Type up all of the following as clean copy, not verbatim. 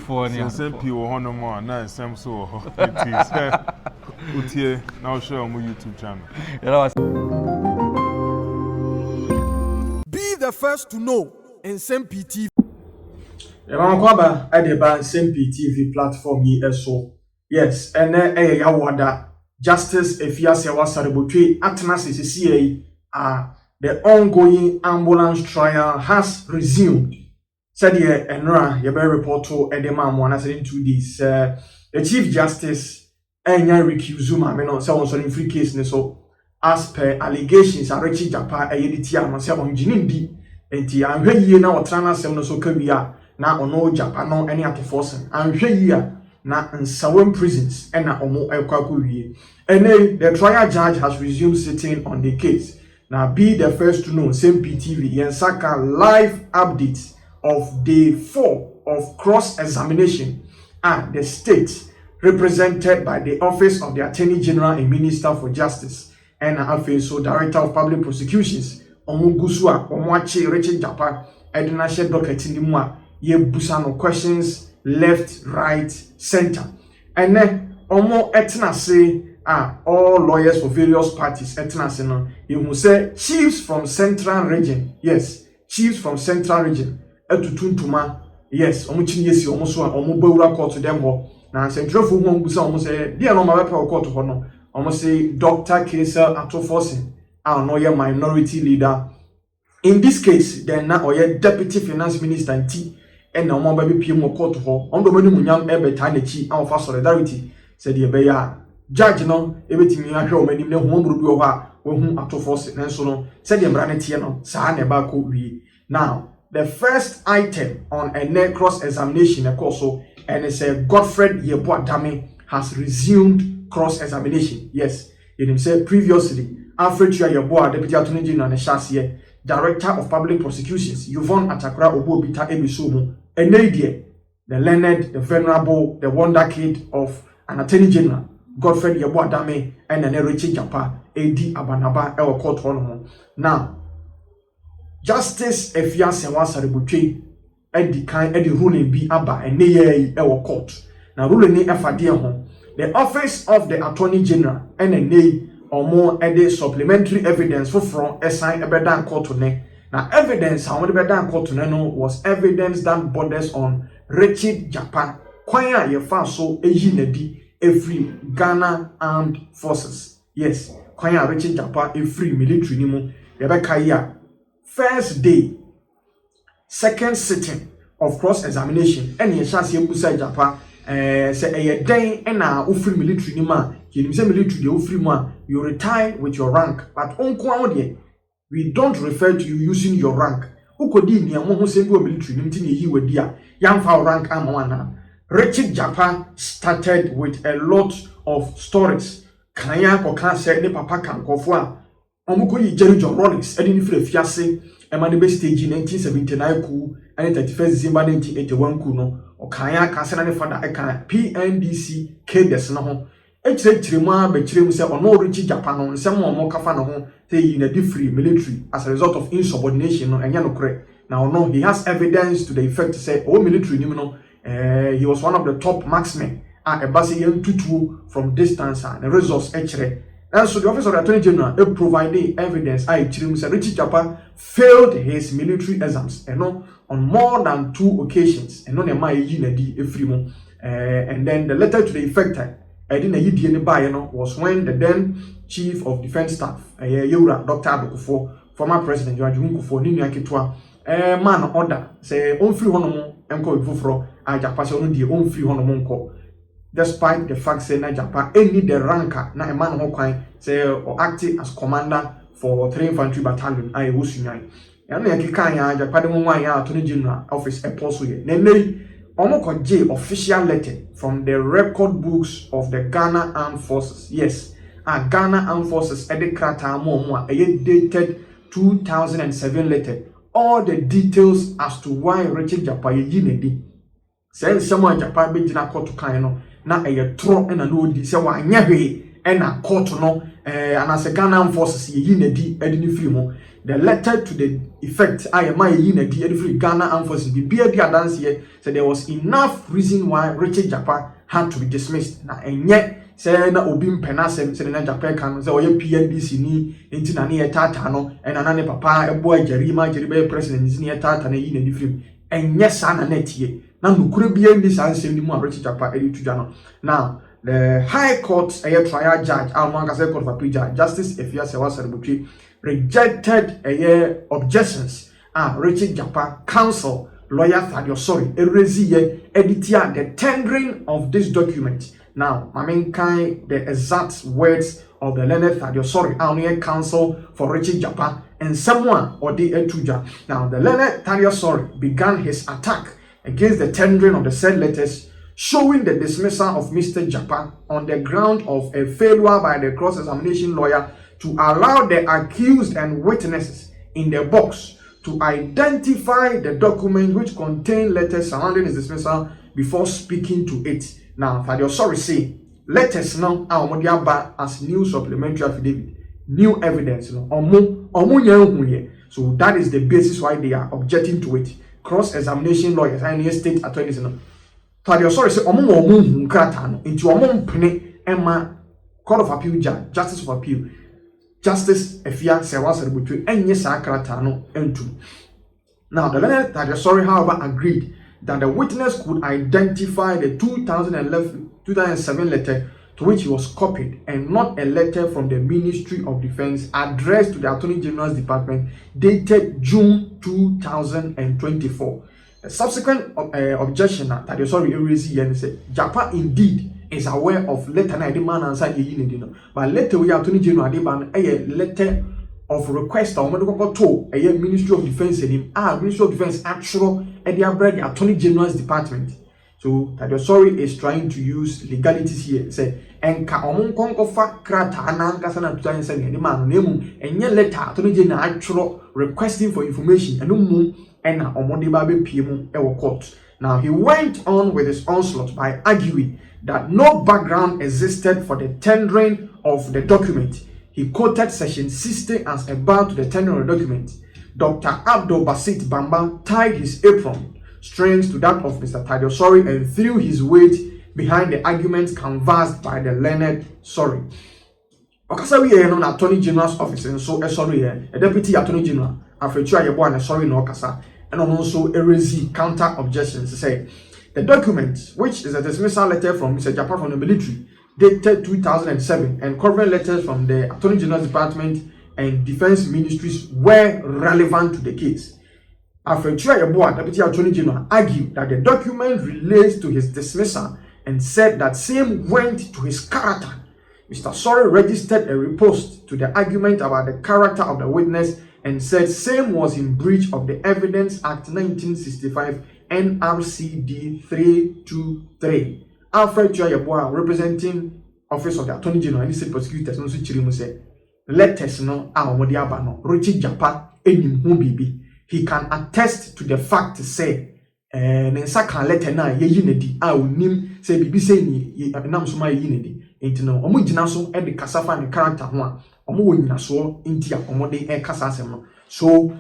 for Nsem-Pii will honor more, now Nsem so it is. Utie, now share on my YouTube channel. Be the first to know Nsem-Pii TV. Kwaba Adeba Nsem-Pii TV platform so. Yes, and yawada Justice Serwaa Botwe atnasi CCA the ongoing ambulance trial has resumed. Said ye enra ye be report to edema mo na said 2 days. The Chief Justice enya recuse ma me no say on so free case ne so as per allegations Arechi Jakpa eyediti am say on jinindi enti anhwe yie na otrana sem no so kawia na ono Jakpa no ene ateforsen anhwe yie na Nsawam prisons ena omo ekwakowie. And the trial judge has resumed sitting on the case. Now be the first to know Nsem-Pii TV Yensaka live updates of day 4 of cross-examination at the state represented by the Office of the Attorney General and Minister for Justice and also Director of Public Prosecutions Omugusua Omwachi Richard Jakpa Edinashe docket in the Mua Ye Busano questions left, right, center. And then Omo Etna say all lawyers for various parties etna say no you will say chiefs from central region. Yes, chiefs from central region etutuntuma. Yes, omo chinyesi omo so omo bawura court to them ho na central fu ho busa omo say dia no ma be court ho no omo say Dr. Kesel Atoforsen no ye minority leader in this case then na oye deputy finance minister nti and omo ba be piem court ho ondo mani munyam ebeta na chi fa solidarity said ye be ya judge no ebetimi ahwe o manim ne ho mburu bi o ha wohu Atoforsen nenso no said ye mra ne tie no saa na ba ko wi. Now the first item on a cross examination also and it's a Godfred Yeboadame has resumed cross examination. Yes, it said previously Alfred Yeboah Deputy Attorney General Neshasiye Director of Public Prosecutions Yvonne Atakra Obobita Ebisumu and the learned, the venerable, the wonder kid of an Attorney General Godfred Yeboadame and an Richard Jakpa AD Abanaba El Court. Now Justice Serwaa Botwe the ruling be aba and ye court. Now ruling ni efade ho. The Office of the Attorney General and or more supplementary evidence for from assign ebedan court ne. Now evidence how the bedan court no was evidence that borders on Richard Jakpa kwanya ye fa so eyi nadi every Ghana Armed Forces. Yes, kwanya Richard Jakpa every military ni mu ye be kai first day, second sitting of cross-examination, and ye shall see Busa Jakpa say a day and now free military nima, you say military the free man, you retire with your rank, but on we don't refer to you using your rank. Who could be near one who say go military, you were dear, young foul rank amwana. Richard Jakpa started with a lot of stories. Kaya or can't say ne papa can go Omuko yi Jerry John Rollins edini free fiase ema ne be stage 1979 ku and 31st December 1981 ku no okanya kasena ne fada eka PNDC cadets no ho echirechiremu abechiremu se ono Richard Jakpa no nsem omo kafa no ho say in a free military as a result of insubordination no enya no kre now no he has evidence to the effect to say oh military nim no he was one of the top marksmen a basi yen tutu from distance and the results echire. And so the Office of the Attorney General provided evidence Richard Jakpa failed his military exams and on more than 2 occasions and and then the letter to the effect was when the then Chief of Defense Staff Dr. Adokufo, former President Joachim man order say on free honomo enko ifufro Jakpa say on die on free honomo nko. Despite the fact say na Jakpa any the ranker na a man ho kwan say or acting as commander for 3 infantry battalion I wosunyan ya na yakika ya Jakpa de nwan ya Attorney General office apostle ye na nei omo official letter from the record books of the Ghana Armed Forces. Yes, Ghana Armed Forces ede krata mo a dated 2007 letter, all the details as to why Richard Jakpa ye nedi say someone Jakpa be jina court kan no na tro na no di se wa nya hwe na court no and as a Ghana forces ye nedi edini free the letter to the effect I am my ye nedi edi free Ghana armed forces be beer dance here said there was enough reason why Richard Jakpa had to be dismissed na enye say na obi mpenasem say na Jakpa kan say oye PNDC ni enti na ne tata no and na ne papa ebo ajeri president ni tata na ye nedi free enye sa na netie na nukure bia ndi sa nsem ni mu a Richard Jakpa edi tuja no now the High Court a trial judge, Court of Appeal judge, Justice Serwaa Botwe, rejected a objections. Richard Jakpa counsel, lawyer Serwaa editor the tendering of this document. Now, the exact words of the learned Serwaa counsel for Richard Jakpa and someone or the etuja. Now, the learned Serwaa began his attack against the tendering of the said letters, showing the dismissal of Mr. Jakpa on the ground of a failure by the cross-examination lawyer to allow the accused and witnesses in the box to identify the document which contained letters surrounding his dismissal before speaking to it. Now, say letters now are as new supplementary affidavit, new evidence. So that is the basis why they are objecting to it. Cross-examination lawyers and state attorneys. Say omo nkrata no nti omo mpene ema Court of Appeal judge, Justice of Appeal, Justice Serwaa Botwe enye sa krata no entu. Now the learned however agreed that the witness could identify the 2007 letter to which he was copied and not a letter from the Ministry of Defense addressed to the Attorney General's Department dated June 2024. A subsequent objection that raised here said Jakpa indeed is aware of letter na man answer ye but letter we Attorney General ban a letter of request or medical to a Ministry of Defense Ministry of Defense actual and they have the Attorney General's Department. So that is trying to use legalities here. Say and ka omon konko fa krata ananka sana 2007 the man name and ye letter Attorney General actual requesting for information and court. Now he went on with his onslaught by arguing that no background existed for the tendering of the document. He quoted section 60 as a bar to the tendering of the document. Dr. Abdul Basit Bamba tied his apron strings to that of Mr. Serwaa and threw his weight behind the arguments canvassed by the learned Serwaa. Okasa we no Attorney General's office and so a deputy Attorney General afretua yebo and Serwaa no okasa and also raise counter objections to say the document, which is a dismissal letter from Mr. Jakpa from the military dated 2007 and covering letters from the Attorney General's Department and Defense Ministries were relevant to the case. Afretua yebo, Deputy Attorney General argued that the document relates to his dismissal and said that same went to his character. Mr. Serwaa registered a repost to the argument about the character of the witness and said same was in breach of the Evidence Act 1965 NRCD 323. Alfred Joyeboa, representing Office of the Attorney General and State Prosecutors, no chirimu say letters no awodiaba no Richard Jakpa enim hu bibi. He can attest to the fact to say nensa kan letter na ye yinedi a onim say bibi say ni nam so ma ye yinedi enti no omo gina so e de kasafa ne character ho a omo wo nyina so enti a omo de e kasa asem no so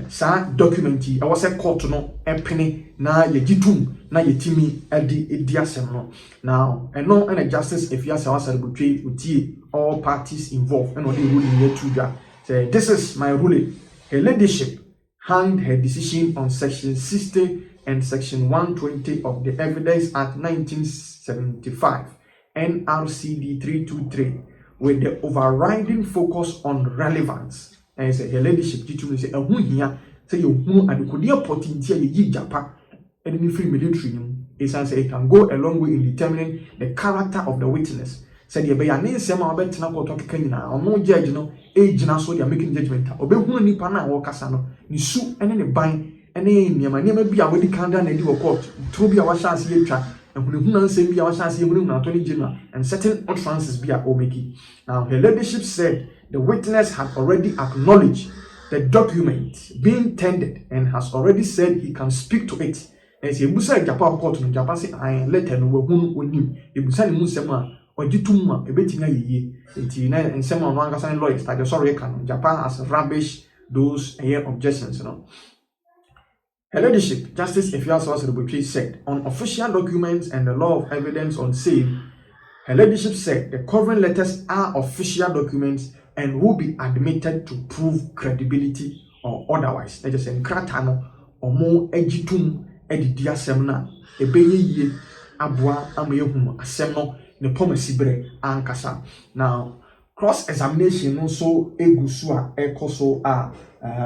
sa document yi was a court no e pene na ye gitum na ye timi e di asem no now no and Justice Serwaa Botwe uti all parties involved and the ruling here to say this is my ruling. Her ladyship hanged her decision on section 60 and section 120 of the Evidence Act 1975 NRCD 323 with the overriding focus on relevance. And say her ladyship to say a here say you who and could dear potential ye Jakpa enemy free military is say it can go a long way in determining the character of the witness. Said ye be an Nsem-Pii betina ko to kekanyina ono judge no ejina so they are making judgment obehunu nipa na wo kasa no ni su ene ne ban ene niama bi a wodi kanda na di wo court tro bi a wa chance ye twa ehunu nsem bi a wa chance ye hunu na Attorney General and certain utterances bi a o make. Now her ladyship said the witness had already acknowledged the document being tendered and has already said he can speak to it. And say busa Jakpa court no Jakpa say I letter no wo hunu onim e busa ni mu nsem a Ojitumma, a betina ye, and some of Mangasan lawyers, like the sorry canon. Japan has rubbish those objections. Her Ladyship, Justice Soldiers said, on official documents and the law of evidence on sale, Her Ladyship said the covering letters are official documents and will be admitted to prove credibility or otherwise. They just say, Kratano or more ejitum edidia semna, a beye abwa amehum, a semno, ne pomesibre ankasa. Now, cross examination also egusua ekoso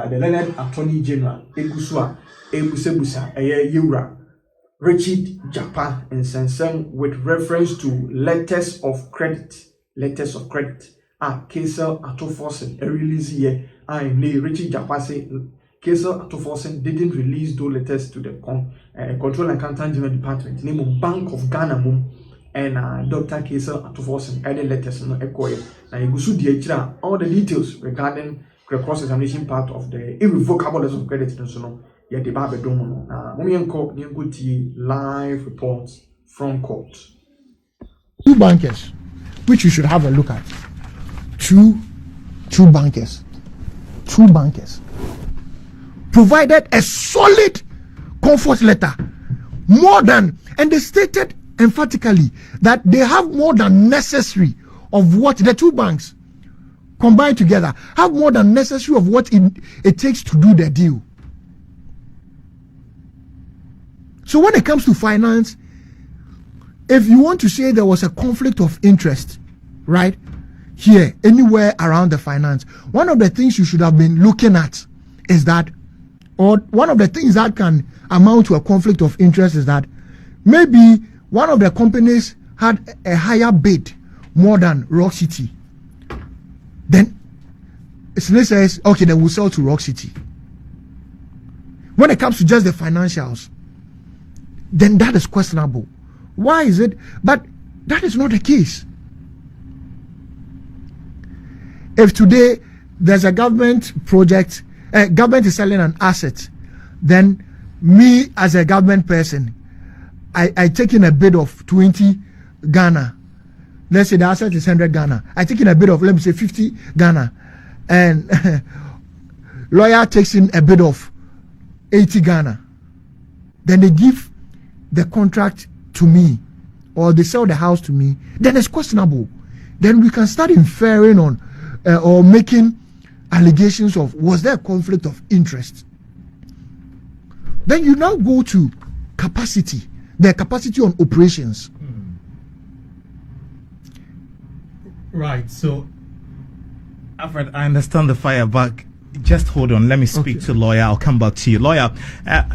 the learned Attorney General egusua ebusebusa yura Richard Jakpa and Nsem-Pii with reference to letters of credit. Kesel Atoforsen release here. Richard Jakpa say Kesel Atoforsen didn't release those letters to the Control and Accountant General Department. Name Bank of Ghana mum and Dr. Kesel Atoforsen added letters no echoe. Now you go to all the details regarding the cross-examination part of the irrevocable letters of credit. So yet the Babe Domono. Live reports from court. Two bankers, which you should have a look at. Two bankers provided a solid comfort letter, more than, and they stated emphatically that they have more than necessary of what the two banks combined together have more than necessary of what it takes to do the deal. So when it comes to finance, if you want to say there was a conflict of interest, right, here, anywhere around the finance, one of the things you should have been looking at is that, or one of the things that can amount to a conflict of interest is that maybe one of the companies had a higher bid more than Rock City. Then Smith says, okay, then we'll sell to Rock City. When it comes to just the financials, then that is questionable. Why is it? But that is not the case. If today there's a government project, government is selling an asset, then me as a government person, I take in a bid of 20 Ghana. Let's say the asset is 100 Ghana. I take in a bid of, let me say, 50 Ghana. And lawyer takes in a bid of 80 Ghana. Then they give the contract to me, or they sell the house to me, then it's questionable. Then we can start inferring on or making allegations of, was there a conflict of interest? Then you now go to capacity, the capacity on operations. Right, so Alfred, I understand the fire, but just hold on. Let me speak to lawyer. I'll come back to you. Lawyer,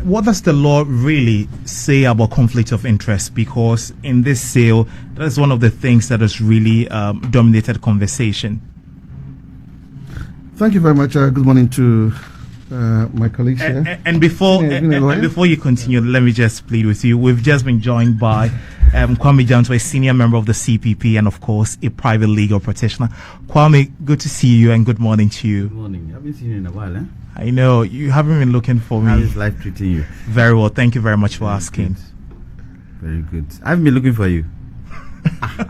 what does the law really say about conflict of interest? Because in this sale, that's one of the things that has really dominated conversation. Thank you very much. Good morning to my colleagues here. And before you continue, let me just plead with you. We've just been joined by Kwame Janto, a senior member of the CPP, and of course a private legal practitioner. Kwame, good to see you and good morning to you. Good morning. I haven't seen you in a while, eh? I know you haven't been looking for me. How is life treating you? Very well. Thank you very much for asking. Good. Very good. I haven't been looking for you.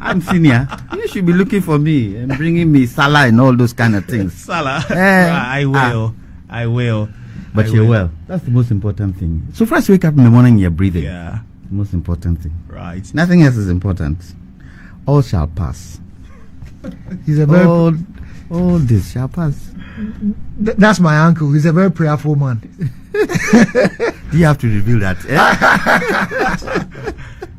I'm senior. You should be looking for me and bringing me Salah and all those kind of things. Salah. I will. But you're well. That's the most important thing. So first wake up in the morning, you're breathing. Yeah. The most important thing. Right. Nothing else is important. All shall pass. He's a very all this shall pass. That's my uncle. He's a very prayerful man. Do you have to reveal that? Eh?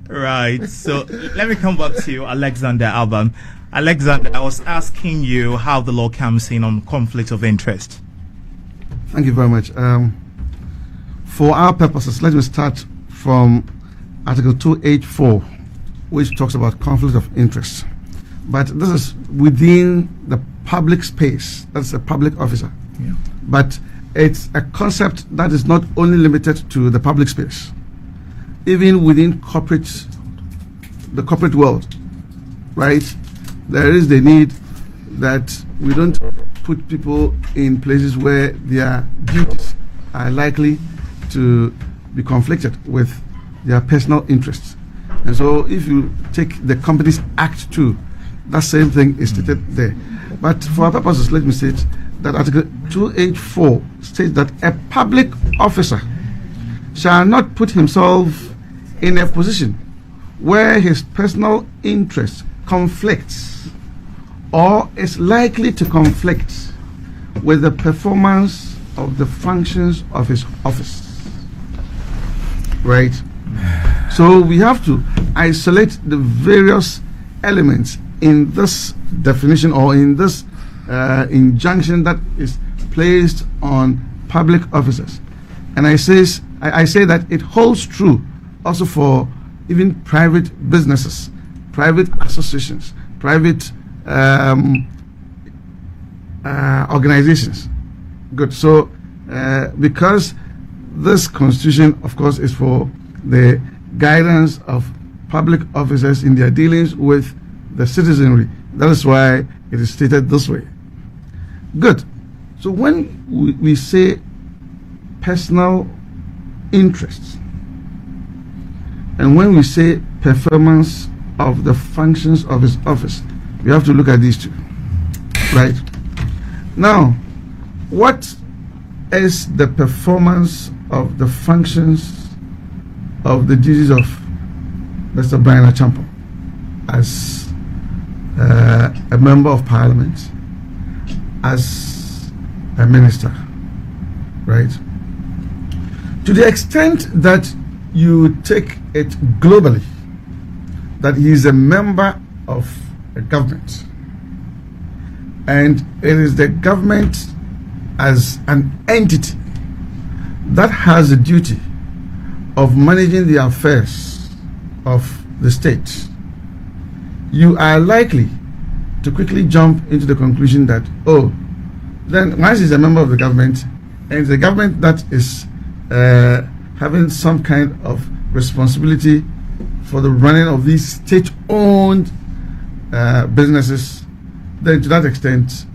Right. So let me come back to you, Alexander Alban. Alexander, I was asking you how the law comes in on conflict of interest. Thank you very much. For our purposes, let me start from Article 284, which talks about conflict of interest. But this is within the public space. That's a public officer. Yeah. But it's a concept that is not only limited to the public space. Even within the corporate world, right? There is the need that we don't put people in places where their duties are likely to be conflicted with their personal interests. And so if you take the Companies Act too, that same thing is stated there. But for our purposes, let me state that Article 284 states that a public officer shall not put himself in a position where his personal interest conflicts or is likely to conflict with the performance of the functions of his office. Right? So we have to isolate the various elements in this definition or in this injunction that is placed on public officers. And I say that it holds true also for even private businesses, private associations, private organizations. Good. So because this constitution, of course, is for the guidance of public officers in their dealings with the citizenry. That is why it is stated this way. Good. So when we say personal interests, and when we say performance of the functions of his office, we have to look at these two. Right? Now, what is the performance of the functions of the duties of Mr. Brian Achampong as a member of parliament, as a minister, right? To the extent that you take it globally, that he is a member of a government, and it is the government as an entity that has the duty of managing the affairs of the state, you are likely to quickly jump into the conclusion that, oh, then once he's a member of the government, and it's the government that is having some kind of responsibility for the running of these state-owned businesses, then to that extent,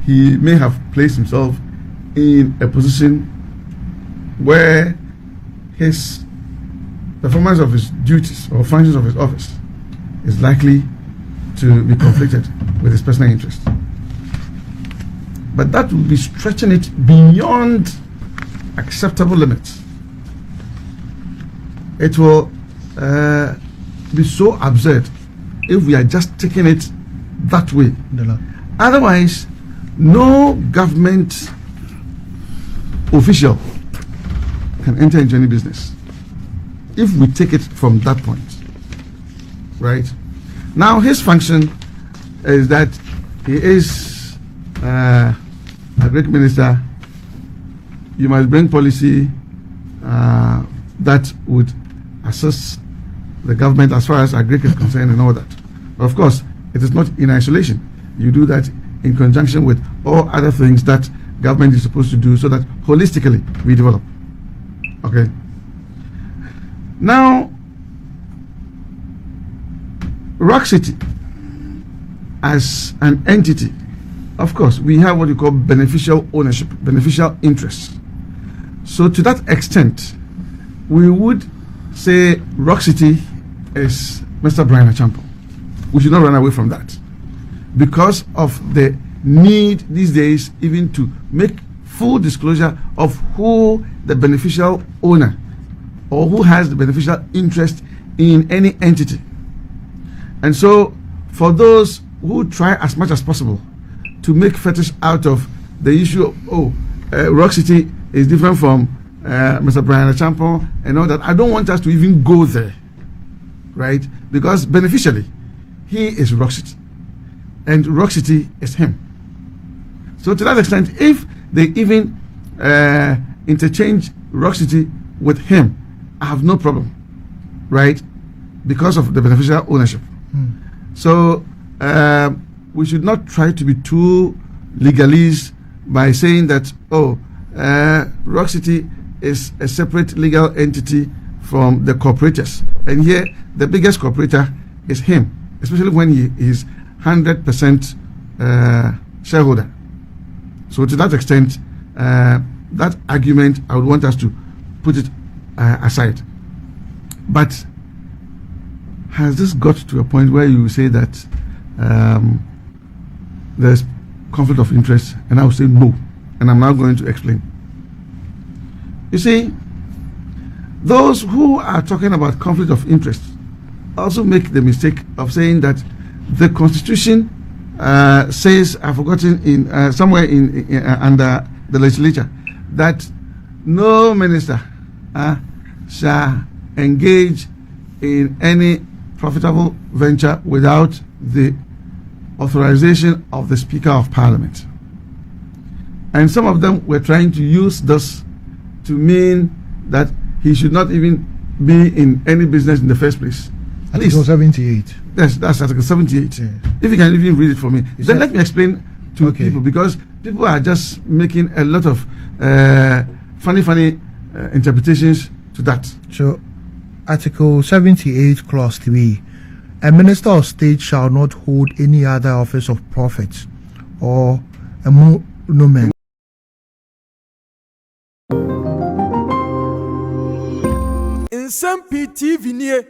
he may have placed himself in a position where his performance of his duties or functions of his office is likely to be conflicted with his personal interest. But that would be stretching it beyond acceptable limits. It will be so absurd if we are just taking it that way. Otherwise, no government official can enter into any business if we take it from that point. Right? Now, his function is that he is a great minister. You must bring policy that would assist the government as far as agric is concerned and all that. But of course, it is not in isolation. You do that in conjunction with all other things that government is supposed to do so that holistically we develop. Okay. Now, Rock City as an entity, of course, we have what you call beneficial ownership, beneficial interests. So to that extent, we would say Rock City is Mr. Brian Achampong. We should not run away from that because of the need these days even to make full disclosure of who the beneficial owner or who has the beneficial interest in any entity. And so for those who try as much as possible to make fetish out of the issue of, Rock City is different from Mr. Brian Achampong and all that, I don't want us to even go there, right? Because beneficially, he is Rock City and Rock City is him. So to that extent, if they even interchange Rock City with him, I have no problem, right? Because of the beneficial ownership. So we should not try to be too legalese by saying that, Rock City is a separate legal entity from the corporators. And here, the biggest corporator is him, especially when he is 100% shareholder. So to that extent, that argument, I would want us to put it aside. But has this got to a point where you say that there's conflict of interest? And I will say no. And I'm now going to explain. You see, those who are talking about conflict of interest also make the mistake of saying that the Constitution says, I've forgotten, in somewhere in under the legislature, that no minister shall engage in any profitable venture without the authorization of the Speaker of Parliament. And some of them were trying to use this to mean that he should not even be in any business in the first place. Article 78. Yes, that's Article 78. Yeah. If you can even read it for me. Then let me explain to people, because people are just making a lot of funny interpretations to that. So, Article 78, Clause 3. A minister of state shall not hold any other office of profit or emolument. Nsem-Pii TV nie